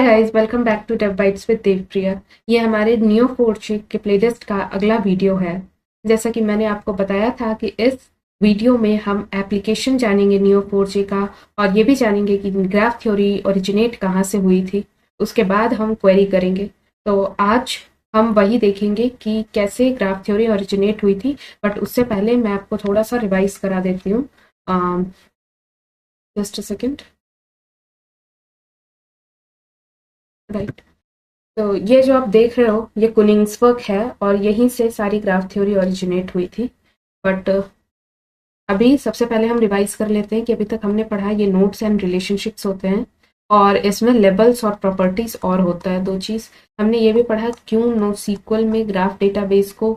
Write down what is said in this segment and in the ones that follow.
Guys, welcome back to Dev Bytes with Devpriya. ये हमारे neo 4G के प्लेलिस्ट का अगला वीडियो है। जैसा कि मैंने आपको बताया था कि इस वीडियो में हम एप्लीकेशन जानेंगे नियो 4G का, और ये भी जानेंगे कि ग्राफ थ्योरी ओरिजिनेट कहाँ से हुई थी। उसके बाद हम क्वेरी करेंगे। तो आज हम वही देखेंगे कि कैसे ग्राफ थ्योरी ओरिजिनेट हुई थी। बट उससे पहले मैं आपको थोड़ा सा रिवाइज करा देती हूँ। Just a second. राइट। तो ये जो आप देख रहे हो ये कुनिंग्सबर्ग है, और यहीं से सारी ग्राफ थ्योरी ओरिजिनेट हुई थी। बट अभी सबसे पहले हम रिवाइज कर लेते हैं कि अभी तक हमने पढ़ा ये नोड्स एंड रिलेशनशिप्स होते हैं, और इसमें लेबल्स और प्रॉपर्टीज और होता है दो चीज। हमने ये भी पढ़ा क्यों नो सीक्वल में ग्राफ डेटाबेस को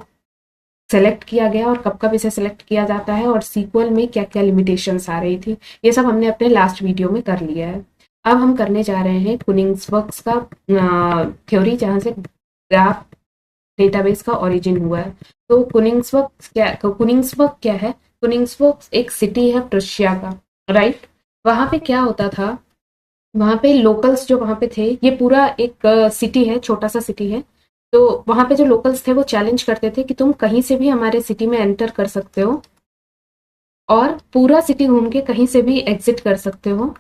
सेलेक्ट किया गया और कब कब इसे सेलेक्ट किया जाता है, और सीक्वल में क्या क्या लिमिटेशंस आ रही थी। ये सब हमने अपने लास्ट वीडियो में कर लिया है। अब हम करने जा रहे हैं कुनिंग्सबर्ग का थ्योरी, जहाँ से ग्राफ डेटाबेस का ओरिजिन हुआ है। तो कुनिंग्सबर्ग क्या है? कुनिंग्सबर्ग एक सिटी है प्रुशिया का। राइट। वहां पे क्या होता था, वहां पे लोकल्स जो वहां पे थे, ये पूरा एक सिटी है, छोटा सा सिटी है। तो वहां पे जो लोकल्स थे वो चैलेंज करते थे कि तुम कहीं से भी हमारे सिटी में एंटर कर सकते हो, और पूरा सिटी घूम के कहीं से भी एग्जिट कर सकते हो।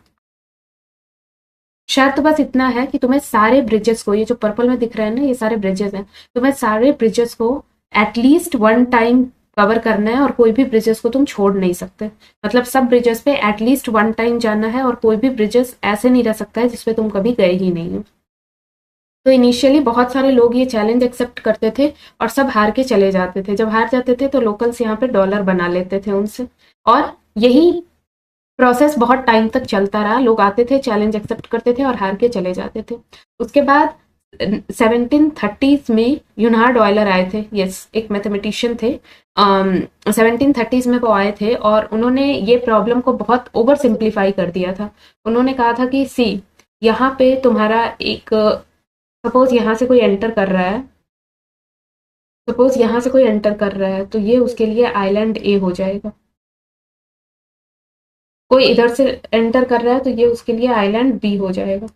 शर्त बस इतना है कि तुम्हें सारे ब्रिजेस को, ये जो पर्पल में दिख रहे हैं ना, ये सारे ब्रिजेस हैं, तुम्हें सारे ब्रिजेस को एटलीस्ट वन टाइम कवर करना है, और कोई भी ब्रिजेस को तुम छोड़ नहीं सकते। मतलब सब ब्रिजेस पे एटलीस्ट वन टाइम जाना है, और कोई भी ब्रिजेस ऐसे नहीं रह सकता है जिसपे तुम कभी गए ही नहीं हो। तो इनिशियली बहुत सारे लोग ये चैलेंज एक्सेप्ट करते थे, और सब हार के चले जाते थे। जब हार जाते थे तो लोकल्स यहाँ पे डॉलर बना लेते थे उनसे, और यही प्रोसेस बहुत टाइम तक चलता रहा। लोग आते थे, चैलेंज एक्सेप्ट करते थे और हार के चले जाते थे। उसके बाद 1730s में यूनहार्ड ऑयलर आए थे। यस, एक मैथमेटिशियन थे। 1730s में वो आए थे, और उन्होंने ये प्रॉब्लम को बहुत ओवर सिंप्लीफाई कर दिया था। उन्होंने कहा था कि सी, यहाँ पे तुम्हारा एक, सपोज यहाँ से कोई एंटर कर रहा है, सपोज यहाँ से कोई एंटर कर रहा है, तो ये उसके लिए आइलैंड ए हो जाएगा। कोई इधर से एंटर कर रहा है तो ये उसके लिए आइलैंड बी हो जाएगा।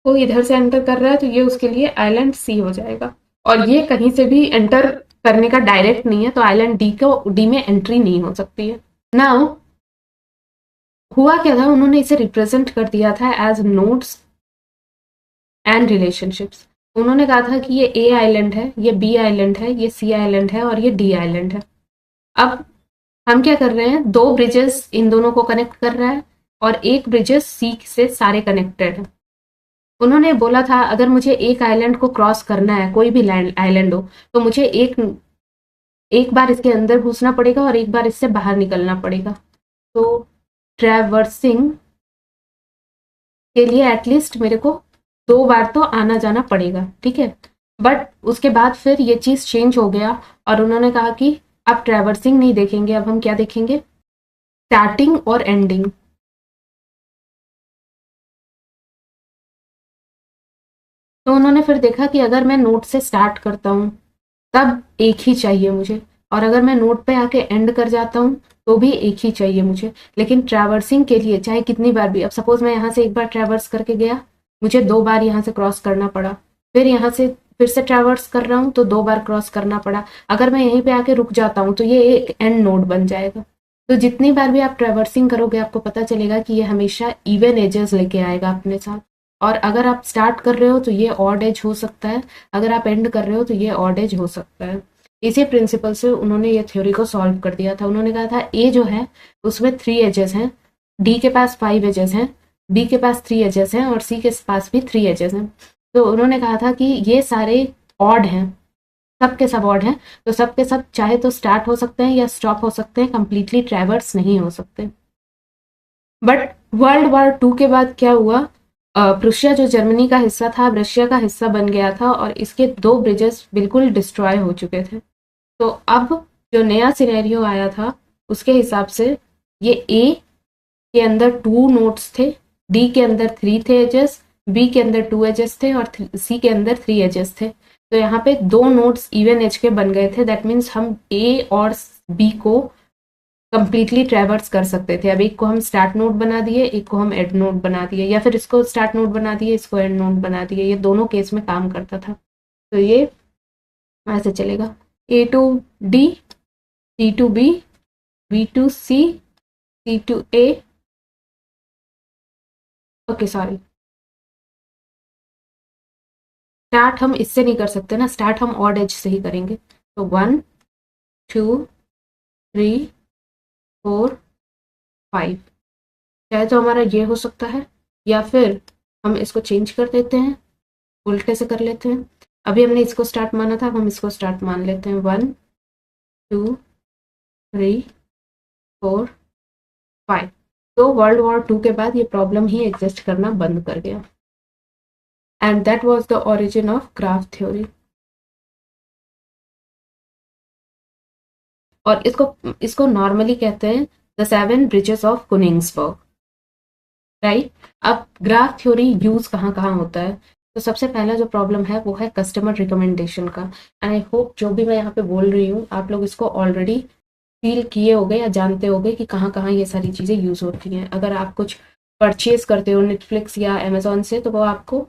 कोई इधर से एंटर कर रहा है तो ये उसके लिए आइलैंड सी हो जाएगा। और ये कहीं से भी एंटर करने का डायरेक्ट नहीं है, तो आइलैंड डी में एंट्री नहीं हो सकती है। नाउ हुआ क्या था, उन्होंने इसे रिप्रेजेंट कर दिया था एज नोड्स एंड रिलेशनशिप्स। उन्होंने कहा था कि ये ए आइलैंड है, ये बी आइलैंड है, ये सी आइलैंड है, और ये डी आइलैंड है। अब हम क्या कर रहे हैं, दो ब्रिजेस इन दोनों को कनेक्ट कर रहा है, और एक ब्रिजेस सी से सारे कनेक्टेड है। उन्होंने बोला था अगर मुझे एक आइलैंड को क्रॉस करना है, कोई भी आइलैंड हो, तो मुझे एक एक बार इसके अंदर घुसना पड़ेगा और एक बार इससे बाहर निकलना पड़ेगा। तो ट्रैवर्सिंग के लिए एटलीस्ट मेरे को दो बार तो आना जाना पड़ेगा, ठीक है। बट उसके बाद फिर ये चीज चेंज हो गया, और उन्होंने कहा कि अब ट्रैवर्सिंग नहीं देखेंगे, अब हम क्या देखेंगे, स्टार्टिंग और एंडिंग। तो उन्होंने फिर देखा कि अगर मैं नोट से स्टार्ट करता हूँ तब एक ही चाहिए मुझे, और अगर मैं नोट पे आके एंड कर जाता हूँ तो भी एक ही चाहिए मुझे। लेकिन ट्रैवर्सिंग के लिए चाहे कितनी बार भी, अब सपोज मैं यहाँ से एक बार ट्रैवर्स करके गया, मुझे दो बार यहाँ से क्रॉस करना पड़ा, फिर यहाँ से फिर से ट्रैवर्स कर रहा हूँ तो दो बार क्रॉस करना पड़ा। अगर मैं यहीं पे आके रुक जाता हूँ तो ये एक एंड नोड बन जाएगा। तो जितनी बार भी आप ट्रैवर्सिंग करोगे आपको पता चलेगा कि ये हमेशा इवन एजेस लेके आएगा अपने साथ। और अगर आप स्टार्ट कर रहे हो तो ये ऑड एज हो सकता है, अगर आप एंड कर रहे हो तो ये ऑड एज हो सकता है। इसी प्रिंसिपल से उन्होंने ये थ्योरी को सॉल्व कर दिया था। उन्होंने कहा था ए जो है उसमें 3 एजेस हैं, डी के पास 5 एजेस हैं, बी के पास 3 एजेस हैं, और सी के पास भी 3 एजेस हैं। तो उन्होंने कहा था कि ये सारे ऑड हैं, सब के सब ऑड हैं, तो सब के सब चाहे तो स्टार्ट हो सकते हैं या स्टॉप हो सकते हैं, कंप्लीटली ट्रैवर्स नहीं हो सकते। बट वर्ल्ड वॉर 2 के बाद क्या हुआ, प्रुशिया जो जर्मनी का हिस्सा था अब रशिया का हिस्सा बन गया था, और इसके दो ब्रिजेस बिल्कुल डिस्ट्रॉय हो चुके थे। तो अब जो नया सिनेरियो आया था उसके हिसाब से ये ए के अंदर 2 नोट्स थे, डी के अंदर 3 थे एजेस, बी के अंदर 2 एजेस थे, और सी के अंदर 3 एजेस थे। तो यहाँ पे दो नोट्स इवन एज के बन गए थे। दैट मीन्स हम ए और बी को कंप्लीटली ट्रैवर्स कर सकते थे। अब एक को हम स्टार्ट नोड बना दिए, एक को हम एंड नोड बना दिए, या फिर इसको स्टार्ट नोड बना दिए, इसको एंड नोड बना दिए। ये दोनों केस में काम करता था। तो ये ऐसे चलेगा, A to D, D to B, B to C, C to A. Okay sorry, start हम इससे नहीं कर सकते ना, स्टार्ट हम ऑड एज से ही करेंगे। तो 1 2 3 4 5, चाहे तो हमारा ये हो सकता है, या फिर हम इसको चेंज कर देते हैं, उल्टे से कर लेते हैं। अभी हमने इसको स्टार्ट माना था, अब हम इसको स्टार्ट मान लेते हैं। 1 2 3 4 5। तो वर्ल्ड वॉर 2 के बाद ये प्रॉब्लम ही एग्जिस्ट करना बंद कर गया। And that was the origin of graph theory. और इसको इसको नॉर्मली कहते हैं द 7 ब्रिजेस ऑफ कुनिंग्सबर्ग, राइट। अब ग्राफ थ्योरी यूज कहाँ कहाँ होता है? तो सबसे पहला जो प्रॉब्लम है वो है कस्टमर रिकमेंडेशन का। एंड आई होप जो भी मैं यहाँ पे बोल रही हूँ आप लोग इसको ऑलरेडी फील किए होगे या जानते होगे कि कहाँ कहाँ ये सारी चीज़ें यूज होती हैं। अगर आप कुछ परचेज करते हो नेटफ्लिक्स या अमेजोन से, तो वो आपको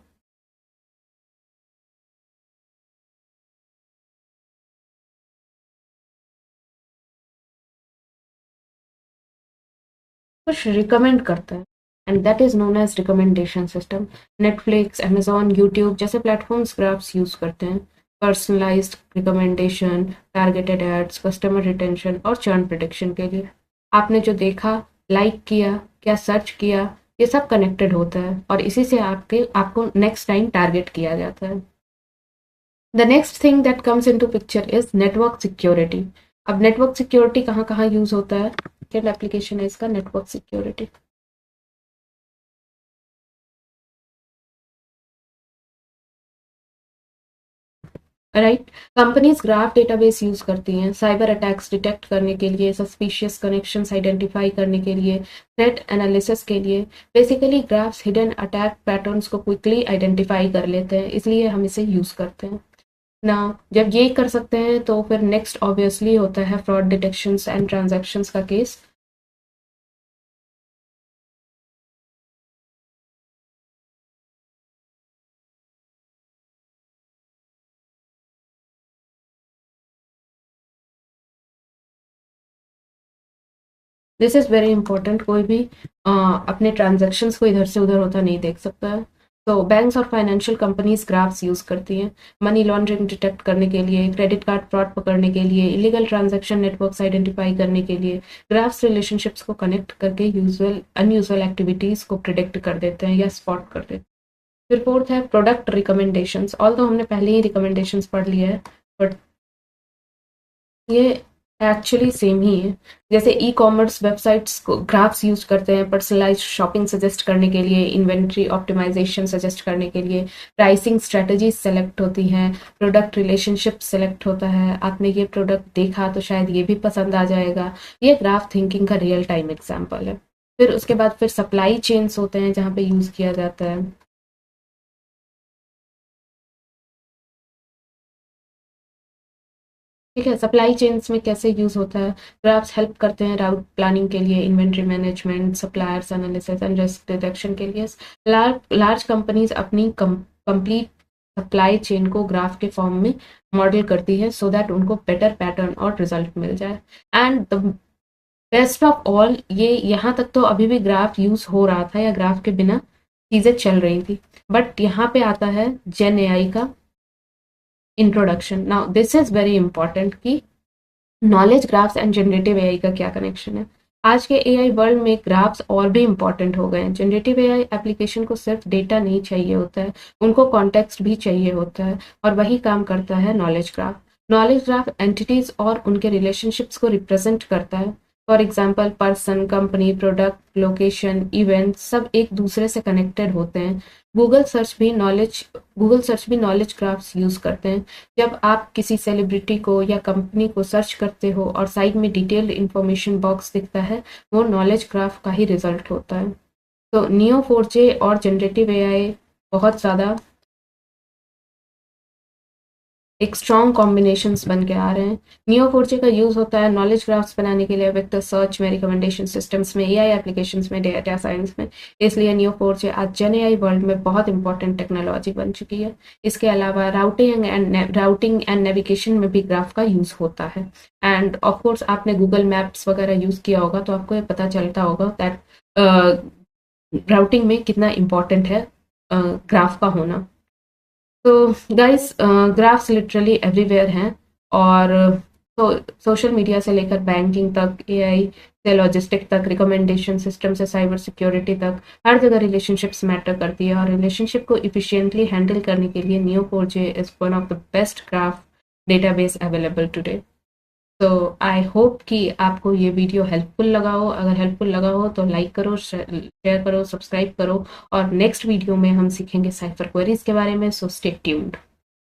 कुछ रिकमेंड करता है, and that is known as recommendation system. Netflix, Amazon, YouTube जैसे प्लेटफॉर्म्स ग्राफ्स यूज करते हैं personalised recommendation, targeted ads, customer retention और चर्न प्रिडिक्शन के लिए। आपने जो देखा, लाइक किया, क्या सर्च किया, ये सब कनेक्टेड होता है और इसी से आपको नेक्स्ट टाइम टारगेट किया जाता है। The next thing that comes into picture is network security. अब नेटवर्क सिक्योरिटी कहाँ कहाँ यूज होता है? क्या एप्लीकेशन है इसका? Network security. Right. Companies graph database use करती हैं साइबर अटैक्स डिटेक्ट करने के लिए, सस्पिशियस कनेक्शंस आइडेंटिफाई करने के लिए, थ्रेट एनालिसिस के लिए। Basically graphs hidden attack patterns को क्विकली आइडेंटिफाई कर लेते हैं, इसलिए हम इसे यूज करते हैं ना। जब ये कर सकते हैं तो फिर नेक्स्ट ऑब्वियसली होता है फ्रॉड डिटेक्शंस एंड ट्रांजैक्शंस का case. This is very important. कोई भी अपने ट्रांजैक्शंस को इधर से उधर होता नहीं देख सकता है। तो बैंक्स और फाइनेंशियल कंपनीज ग्राफ्स यूज़ करती हैं मनी लॉन्ड्रिंग डिटेक्ट करने के लिए, क्रेडिट कार्ड फ्रॉड पकड़ने के लिए, इलीगल ट्रांजैक्शन नेटवर्क्स आइडेंटिफाई करने के लिए। ग्राफ्स रिलेशनशिप्स को कनेक्ट करके यूजुअल अनयूजुअल एक्टिविटीज़ को प्रिडिक्ट कर देते हैं या स्पॉट कर देते हैं। फिर फोर्थ है प्रोडक्ट रिकमेंडेशंस। ऑल तो हमने पहले ही रिकमेंडेशंस पढ़ लिया है, बट ये एक्चुअली सेम ही है। जैसे ई कॉमर्स वेबसाइट्स को ग्राफ्स यूज करते हैं पर्सनलाइज शॉपिंग सजेस्ट करने के लिए, इन्वेंट्री ऑप्टिमाइजेशन सजेस्ट करने के लिए, प्राइसिंग स्ट्रेटजीज सेलेक्ट होती हैं, प्रोडक्ट रिलेशनशिप सेलेक्ट होता है, आपने ये प्रोडक्ट देखा तो शायद ये भी पसंद आ जाएगा। ये ग्राफ थिंकिंग का रियल टाइम एग्जाम्पल है। फिर उसके बाद फिर सप्लाई चेन्स होते हैं जहाँ पे यूज किया जाता है। ठीक है, सप्लाई चेन्स में कैसे यूज होता है? ग्राफ्स हेल्प करते हैं राउट प्लानिंग के लिए, inventory management, suppliers analysis and risk detection के लिए। लार्ज कंपनीज अपनी कंप्लीट सप्लाई चेन को ग्राफ के फॉर्म में मॉडल करती है सो दैट उनको बेटर पैटर्न और रिजल्ट मिल जाए। And the best of all, ये यहाँ तक तो अभी भी ग्राफ यूज हो रहा था या ग्राफ के बिना चीजें चल रही थी, बट यहाँ पे आता है जेन एआई का introduction. Now this is very important कि knowledge graphs and generative AI का क्या कनेक्शन है। आज के एआई वर्ल्ड में ग्राफ्स और भी इंपॉर्टेंट हो गए हैं। जनरेटिव एआई एप्लीकेशन को सिर्फ डेटा नहीं चाहिए होता है, उनको कॉन्टेक्स्ट भी चाहिए होता है, और वही काम करता है knowledge graph. Knowledge graph entities और उनके रिलेशनशिप्स को रिप्रेजेंट करता है। For example person, company, product, location, event सब एक दूसरे से कनेक्टेड होते हैं। गूगल सर्च भी नॉलेज ग्राफ्स यूज करते हैं। जब आप किसी सेलिब्रिटी को या कंपनी को सर्च करते हो और साइड में डिटेल्ड इंफॉर्मेशन बॉक्स दिखता है, वो नॉलेज ग्राफ का ही रिजल्ट होता है। तो नियो 4J और जनरेटिव एआई बहुत ज़्यादा एक स्ट्रॉन्ग कॉम्बिनेशंस बन के आ रहे हैं। नियो4j का यूज़ होता है नॉलेज ग्राफ्स बनाने के लिए, वेक्टर सर्च में, रिकमेंडेशन सिस्टम्स में, एआई एप्लीकेशंस में, डेटा साइंस में। इसलिए नियो4j आज जेन एआई वर्ल्ड में बहुत इंपॉर्टेंट टेक्नोलॉजी बन चुकी है। इसके अलावा राउटिंग एंड नेविगेशन में भी ग्राफ का यूज़ होता है। एंड ऑफ कोर्स आपने गूगल मैप्स वगैरह यूज़ किया होगा तो आपको ये पता चलता होगा दैट राउटिंग में कितना इम्पोर्टेंट है ग्राफ का होना। तो गाइस ग्राफ्स लिटरली एवरीवेयर हैं, और तो सोशल मीडिया से लेकर बैंकिंग तक, एआई से लॉजिस्टिक तक, रिकमेंडेशन सिस्टम से साइबर सिक्योरिटी तक, हर जगह रिलेशनशिप्स मैटर करती है। और रिलेशनशिप को इफिशिएंटली हैंडल करने के लिए नियो4j is one of the best graph database available today. तो आई होप कि आपको ये वीडियो हेल्पफुल लगा हो। अगर हेल्पफुल लगा हो तो लाइक करो, शेयर करो, सब्सक्राइब करो, और नेक्स्ट वीडियो में हम सीखेंगे साइफर क्वेरीज के बारे में। So stay tuned.